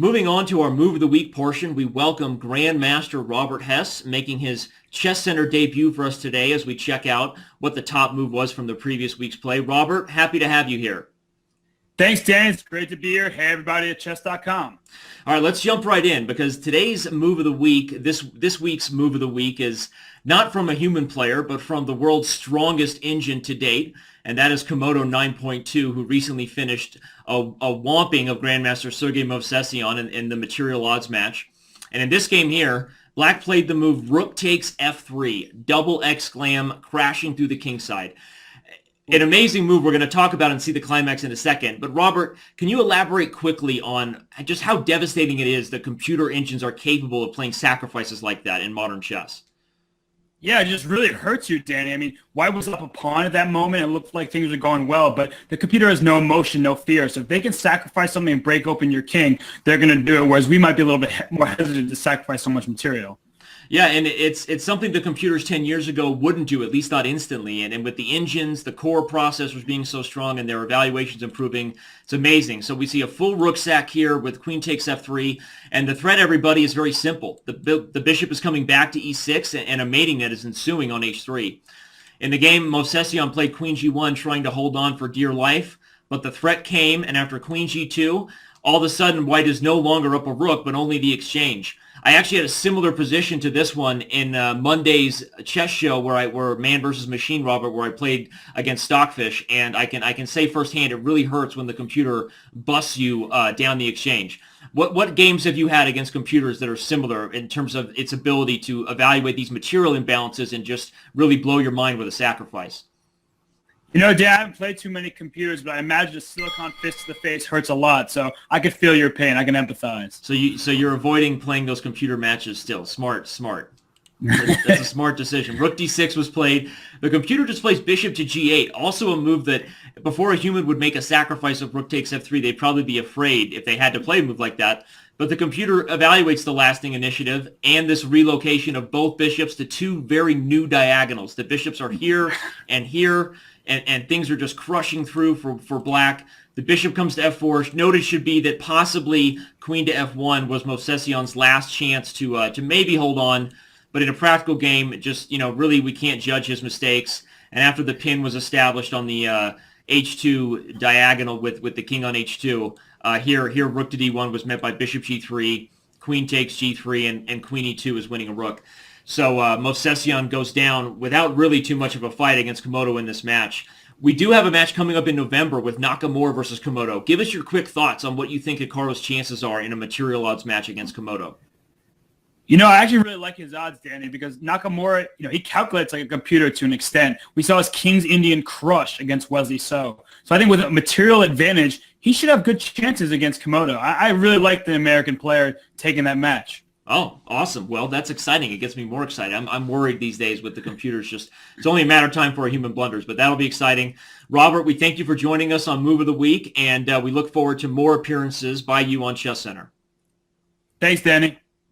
Moving on to our Move of the Week portion, we welcome Grandmaster Robert Hess, making his ChessCenter debut for us today as we check out what the top move was from the previous week's play. Robert, happy to have you here. Thanks, Dan. It's great to be here. Hey, everybody at Chess.com. All right, let's jump right in because today's Move of the Week, this week's Move of the Week is not from a human player, but from the world's strongest engine to date, and that is Komodo 9.2, who recently finished a whomping of Grandmaster Sergei Movsesyan in the material odds match. And in this game here, Black played the move Rook Takes F3, double exclam, crashing through the kingside. An amazing move we're going to talk about and see the climax in a second. But Robert, can you elaborate quickly on just how devastating it is that computer engines are capable of playing sacrifices like that in modern chess? Yeah, it just really hurts you, Danny. I mean, White was up a pawn at that moment. It looked like things were going well, but the computer has no emotion, no fear. So if they can sacrifice something and break open your king, they're going to do it, whereas we might be a little bit more hesitant to sacrifice so much material. Yeah, and it's something the computers 10 years ago wouldn't do, at least not instantly. And with the engines, the core processors being so strong and their evaluations improving, it's amazing. So we see a full rook sack here with queen takes f3. And the threat, everybody, is very simple. The bishop is coming back to e6, and a mating net is ensuing on h3. In the game, Movsesyan played queen g1, trying to hold on for dear life. But the threat came, and after queen g2, all of a sudden, White is no longer up a rook, but only the exchange. I actually had a similar position to this one in Monday's chess show where Man versus Machine, Robert, where I played against Stockfish, and I can say firsthand it really hurts when the computer busts you down the exchange. What games have you had against computers that are similar in terms of its ability to evaluate these material imbalances and just really blow your mind with a sacrifice? You know, Dan, I haven't played too many computers, but I imagine a silicon fist to the face hurts a lot. So I could feel your pain. I can empathize. So you're avoiding playing those computer matches still. Smart. That's a smart decision. Rook D6 was played. The computer just plays bishop to G8, also a move that before a human would make a sacrifice of Rook takes F3, they'd probably be afraid if they had to play a move like that. But the computer evaluates the lasting initiative and this relocation of both bishops to two very new diagonals. The bishops are here and here. And things are just crushing through for Black. The bishop comes to f4. Notice should be that possibly queen to f1 was Movsesyan's last chance to maybe hold on. But in a practical game, just, really we can't judge his mistakes. And after the pin was established on the h2 diagonal with the king on h2, here rook to d1 was met by bishop g3, queen takes g3, and queen e2 is winning a rook. So Movsesyan goes down without really too much of a fight against Komodo in this match. We do have a match coming up in November with Nakamura versus Komodo. Give us your quick thoughts on what you think Hikaru's chances are in a material odds match against Komodo. You know, I actually really like his odds, Danny, because Nakamura, he calculates like a computer to an extent. We saw his King's Indian crush against Wesley So. So I think with a material advantage, he should have good chances against Komodo. I really like the American player taking that match. Oh, awesome. Well, that's exciting. It gets me more excited. I'm worried these days with the computers. It's only a matter of time for a human blunders, but that'll be exciting. Robert, we thank you for joining us on Move of the Week, and we look forward to more appearances by you on ChessCenter. Thanks, Danny.